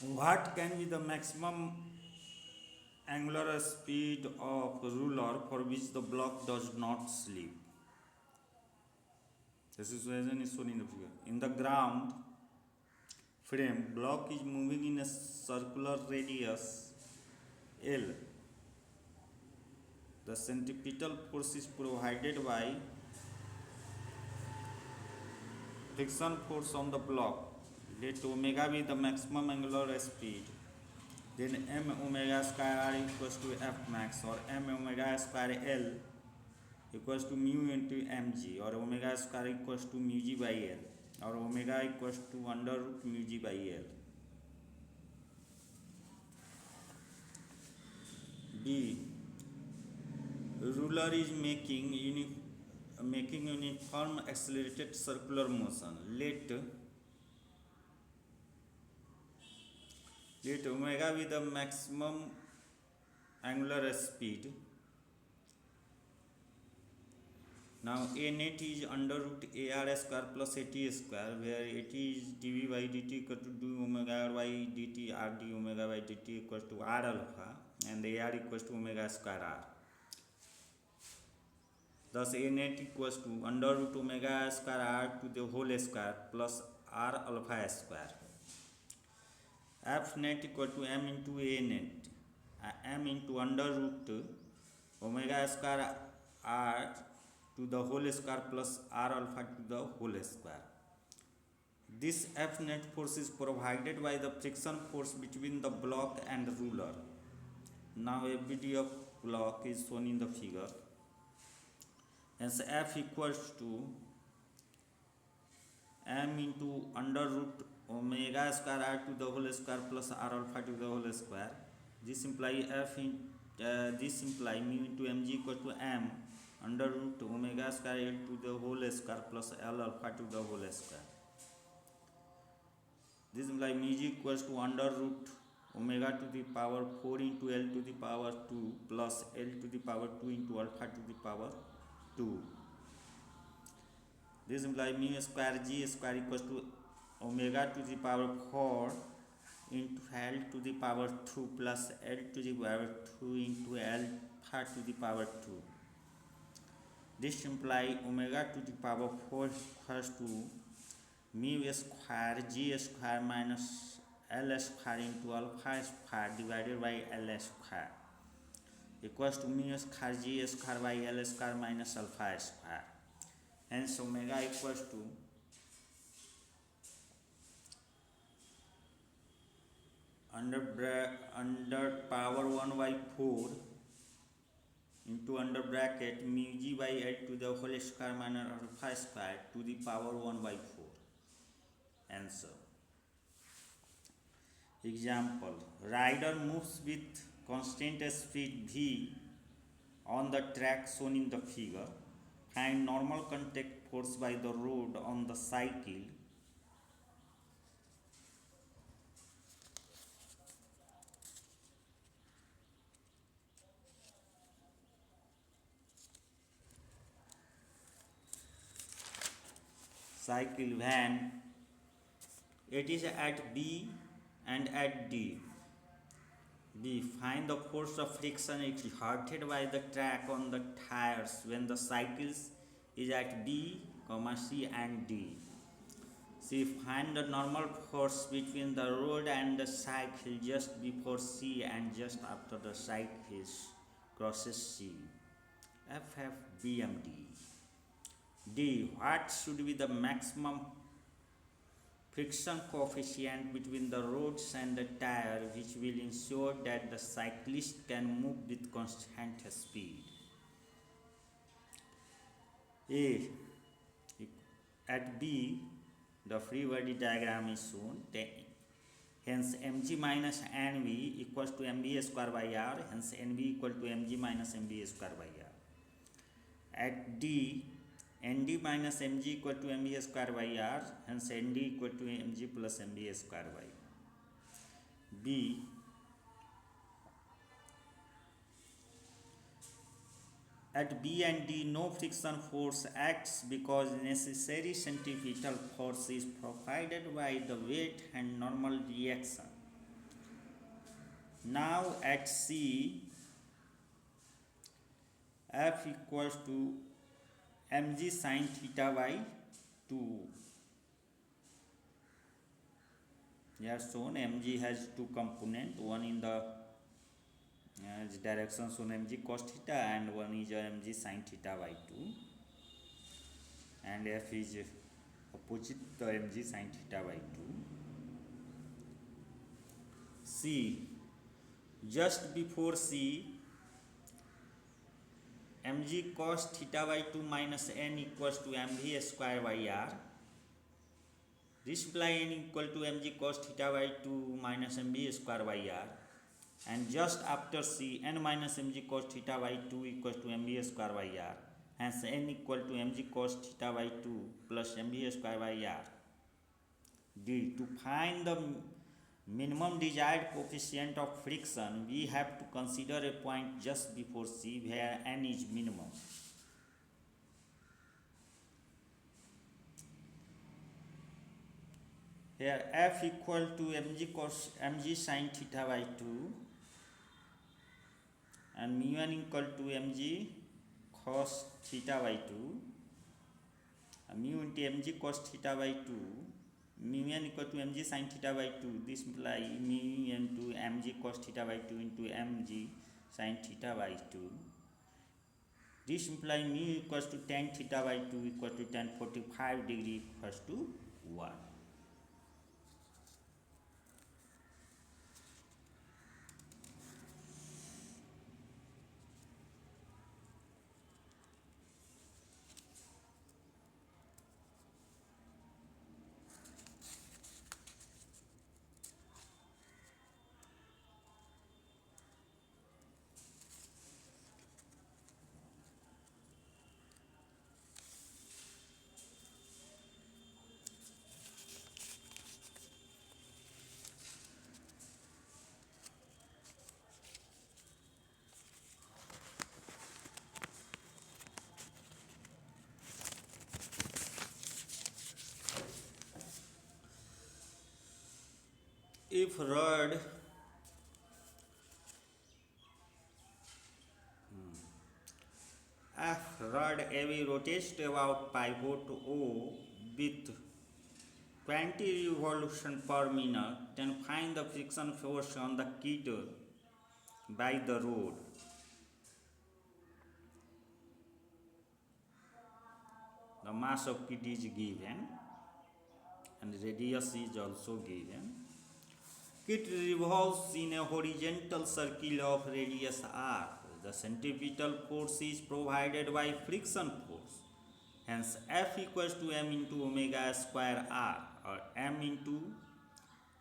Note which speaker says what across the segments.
Speaker 1: What can be the maximum angular speed of ruler for which the block does not slip? This is question is shown in the figure. In the ground frame, block is moving in a circular radius L. The centripetal force is provided by friction force on the block. Let omega be the maximum angular speed. Then m omega square r equals to f max, or m omega square L equals to mu into mg, or omega square equals to mu g by L, or omega equals to under root mu g by L. B. Ruler is making uniform accelerated circular motion. Let omega be the maximum angular speed. Now a net is under root ar square plus at square, where at is dv by dt equal to d omega by dt r d omega by dt equals to r alpha, and ar equals to omega square r. Thus a net equals to under root omega square r to the whole square plus r alpha square. F net equal to m into a net, m into under root omega square r to the whole square plus r alpha to the whole square. This F net force is provided by the friction force between the block and the ruler. Now FBD of block is shown in the figure. Hence F equals to m into under root omega square r to the whole square plus r alpha to the whole square. This implies mu into mg equal to m under root omega square L to the whole square plus L alpha to the whole square. This implies mu g equals to under root omega to the power 4 into L to the power 2 plus L to the power 2 into alpha to the power 2. This implies mu square g square equals to omega to the power 4 into L to the power 2 plus L to the power 2 into alpha to the power 2. This implies omega to the power 4 equals to mu square g square minus L square into alpha square divided by L square equals to mu square g square by L square minus alpha square. Hence omega equals to under power 1 by 4 into under bracket mu g by L to the whole square minus alpha square to the power 1 by 4. Answer. Example: rider moves with constant speed v on the track shown in the figure. Find normal contact force by the road on the cycle. Cycle when it is at B and at D. B. Find the force of friction exerted by the track on the tires when the cycle is at B, C and D. C. Find the normal force between the road and the cycle just before C and just after the cycle crosses C. ffbmd. D. What should be the maximum friction coefficient between the roads and the tire which will ensure that the cyclist can move with constant speed? A. At B, the free body diagram is shown. Hence mg minus nv equals to mv square by r. Hence nv equal to mg minus mv square by r. At D, nd minus mg equal to mv square by r. Hence nd equal to mg plus mv square by r. B. At B and D, no friction force acts because necessary centripetal force is provided by the weight and normal reaction. Now at C, F equals to mg sin theta by 2. Here shown mg has two components, one in the direction shown mg cos theta and one is mg sin theta by 2, and F is opposite the mg sin theta by 2. C, just before C, mg cos theta by 2 minus n equals to mv square by r. This imply n equal to mg cos theta by 2 minus mv square by r. And just after C, n minus mg cos theta by 2 equals to mv square by r. Hence n equal to mg cos theta by 2 plus mv square by r. D, to find the minimum desired coefficient of friction, we have to consider a point just before C where n is minimum. Here F equal to mg sin theta by 2 and mu n equal to mg cos theta by 2, mu into mg cos theta by 2, mu n equal to mg sin theta by 2. This implies mu into mg cos theta by 2 into mg sin theta by 2. This implies mu equals to tan theta by 2 equal to tan 45 degree equals to 1. If rod AB rotates about pivot O with 20 revolutions per minute, then find the friction force on the kit by the rod. The mass of kit is given and radius is also given. Kit revolves in a horizontal circle of radius r. The centripetal force is provided by friction force. Hence, F equals to m into omega square r, or m into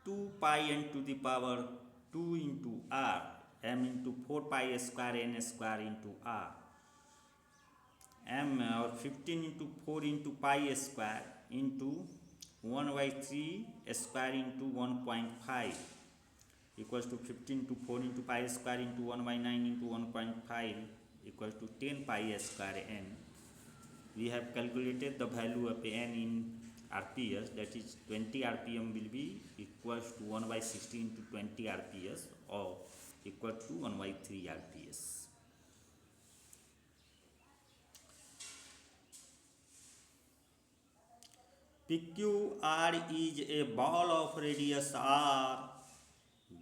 Speaker 1: 2 pi n to the power 2 into r, m into 4 pi square n square into r. M, or 15 into 4 into pi square into 1 by 3 square into 1.5 equals to 15 to 4 into pi square into 1 by 9 into 1.5 equals to 10 pi square n. We have calculated the value of n in RPS, that is 20 RPM will be equals to 1 by 60 into 20 RPS or equal to 1 by 3 RPS. PQR is a ball of radius r,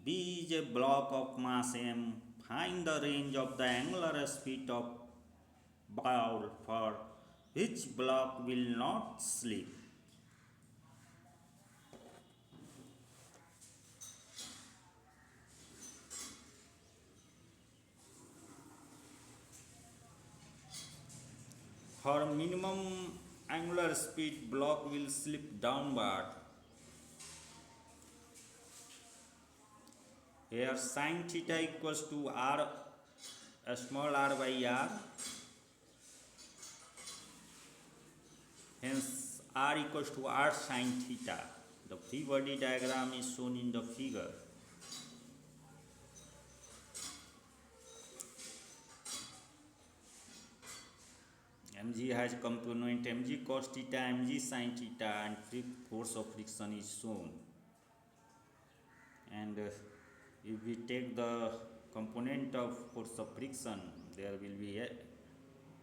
Speaker 1: B is a block of mass m. Find the range of the angular speed of ball for which block will not slip. For minimum angular speed, block will slip downward. Here sin theta equals to r, small r by r. Hence r equals to r sin theta. The free body diagram is shown in the figure. Mg has component mg cos theta, mg sin theta, and force of friction is shown. And if we take the component of force of friction, there will be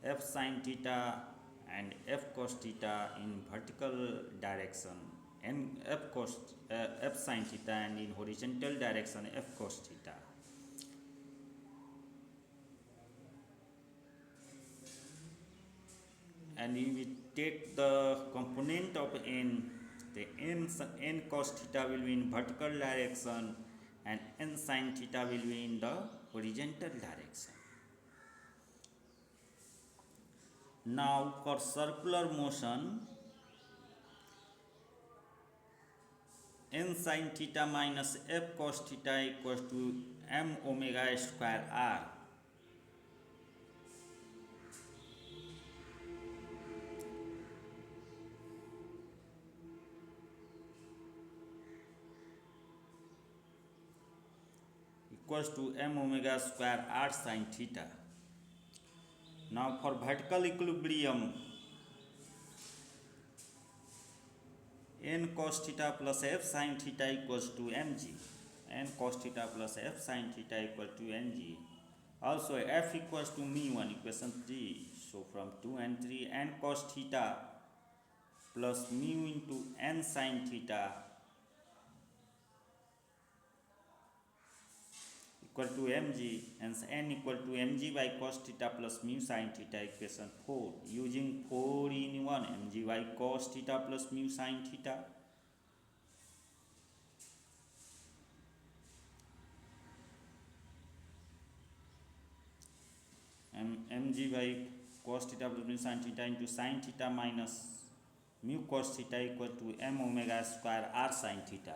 Speaker 1: F sin theta and F cos theta in vertical direction, and F sin theta, and in horizontal direction F cos theta. And if we take the component of n, the n cos theta will be in vertical direction and n sin theta will be in the horizontal direction. Now for circular motion, n sin theta minus f cos theta equals to m omega square r. Equals to m omega square r sin theta. Now for vertical equilibrium, n cos theta plus f sin theta equals to mg. N cos theta plus f sin theta equal to mg. Also f equals to mu1, equation 3. So from 2 and 3, n cos theta plus mu into n sin theta equal to mg, and n equal to mg by cos theta plus mu sin theta, equation 4. Using 4 in 1, mg by cos theta plus mu sin theta. Mg by cos theta plus mu sin theta into sin theta minus mu cos theta equal to m omega square r sin theta.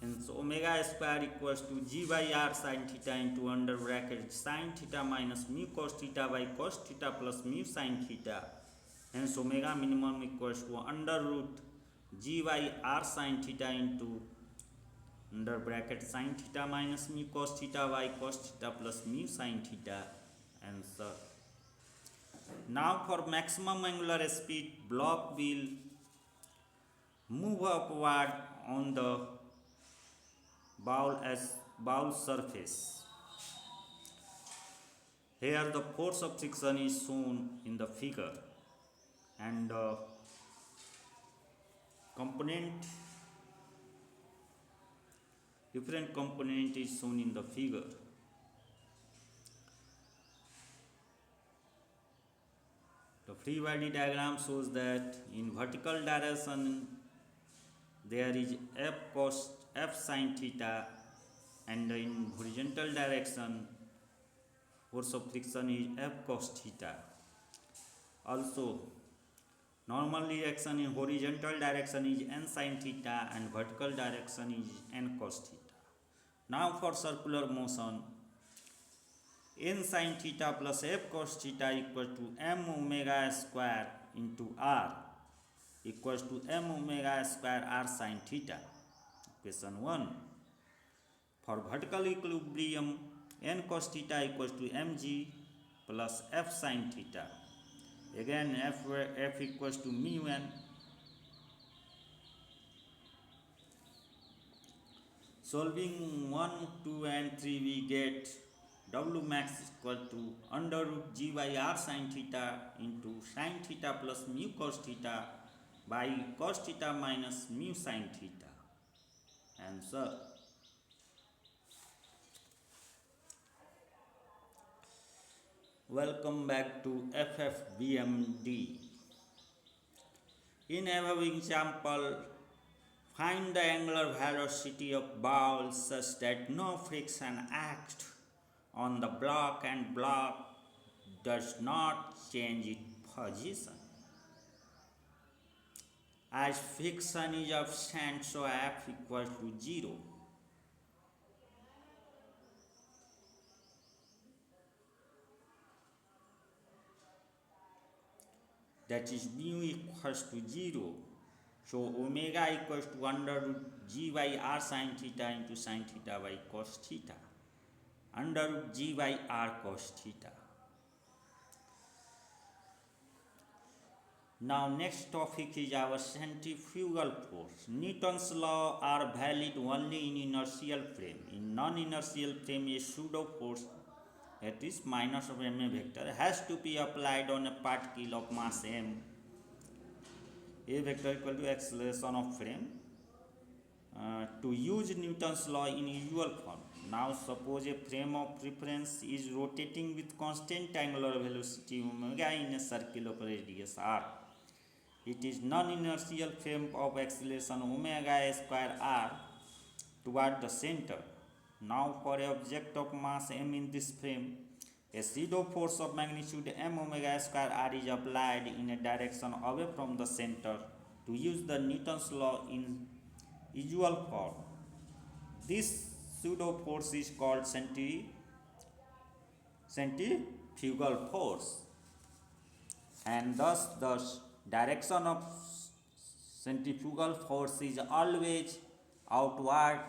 Speaker 1: And so omega square equals to g by r sin theta into under bracket sin theta minus mu cos theta by cos theta plus mu sin theta. Hence omega minimum equals to under root g by r sin theta into under bracket sin theta minus mu cos theta by cos theta plus mu sin theta. Answer. Now for maximum angular speed, block will move upward on the ball surface. Here the force of friction is shown in the figure, and different component is shown in the figure. The free body diagram shows that in vertical direction there is f sin theta, and in horizontal direction force of friction is f cos theta. Also, normal reaction in horizontal direction is n sin theta and vertical direction is n cos theta. Now for circular motion, n sin theta plus f cos theta equals to m omega square into r equals to m omega square r sin theta. Question 1. For vertical equilibrium, n cos theta equals to mg plus f sin theta. Again f equals to mu n. Solving 1, 2 and 3, we get W max equal to under root g by r sin theta into sin theta plus mu cos theta by cos theta minus mu sin theta. Answer. Welcome back to ffbmd. In above example, find the angular velocity of ball such that no friction acts on the block and block does not change its position. As friction is absent, so F equals to 0. That is mu equals to 0. So omega equals to under root g by r sin theta into sin theta by cos theta. Under root g by r cos theta. Now next topic is our centrifugal force. Newton's law are valid only in inertial frame. In non-inertial frame, a pseudo force, that is minus of ma vector, has to be applied on a particle of mass m. A vector equal to acceleration of frame. To use Newton's law in usual form. Now suppose a frame of reference is rotating with constant angular velocity omega in a circle of radius r. It is non-inertial frame of acceleration omega square r toward the center. Now for an object of mass m in this frame, a pseudo force of magnitude m omega square r is applied in a direction away from the center. To use the Newton's law in usual form, this pseudo force is called centrifugal force, and thus the direction of centrifugal force is always outward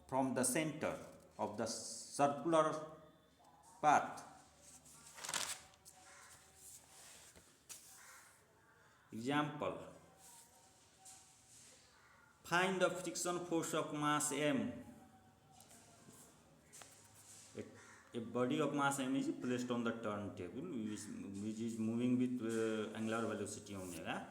Speaker 1: from the center of the circular path. Example: find the friction force of mass m. A body of mass m is placed on the turntable, which is moving with angular velocity omega.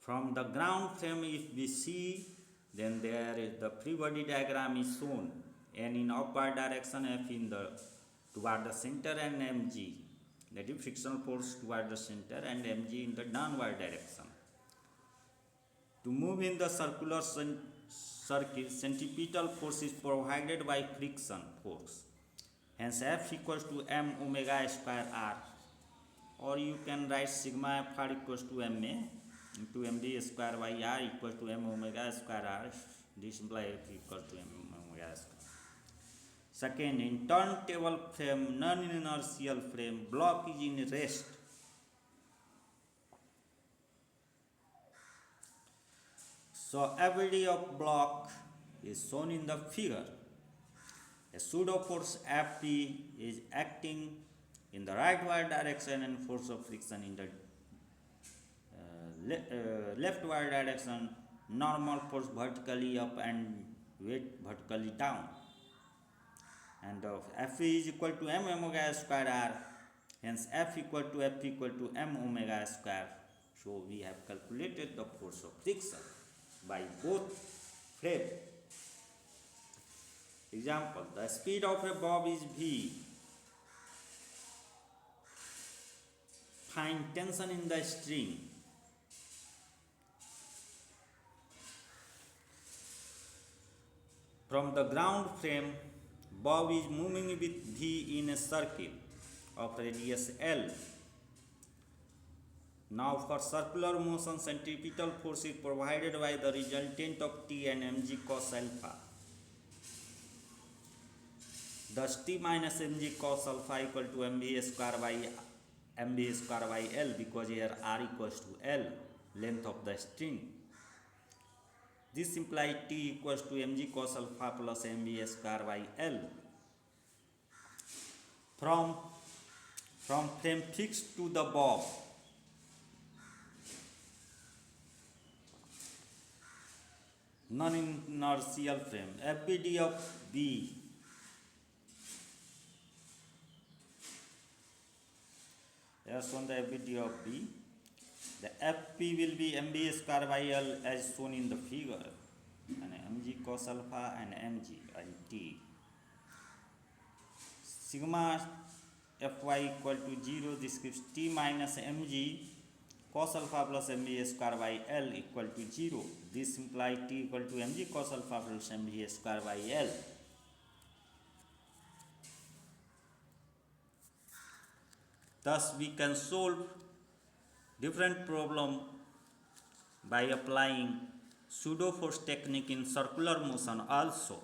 Speaker 1: From the ground frame, if we see, then there is the free body diagram is shown, n in upward direction, f in the toward the center, and mg, that is frictional force toward the center, and mg in the downward direction. To move in the circular circle, centripetal force is provided by friction force. Hence, F equals to m omega square r, or you can write sigma f r equals to ma into md square by r equals to m omega square r. This implies F equals to m omega square. Second, in turntable frame, non-inertial frame, block is in rest. So ability of block is shown in the figure. A pseudo force Fp is acting in the rightward direction and force of friction in the leftward direction, normal force vertically up and weight vertically down. And F is equal to m omega square r, hence F equal to m omega square. So we have calculated the force of friction by both frames. Example: the speed of a bob is v. Find tension in the string. From the ground frame, bob is moving with v in a circle of radius L. Now for circular motion, centripetal force is provided by the resultant of T and mg cos alpha. Thus T minus mg cos alpha equal to mv square by L, because here r equals to L, length of the string. This implies T equals to mg cos alpha plus mv square by L. From frame fixed to the bob, non-inertial frame, FBD of B as shown the FBD of B. The FP will be mb square by L as shown in the figure, and mg cos alpha and mg and T. Sigma Fy equal to 0. This gives T minus mg cos alpha plus mb square by L equal to 0. This implies T equal to mg cos alpha plus mb square by L. Thus we can solve different problem by applying pseudo force technique in circular motion also.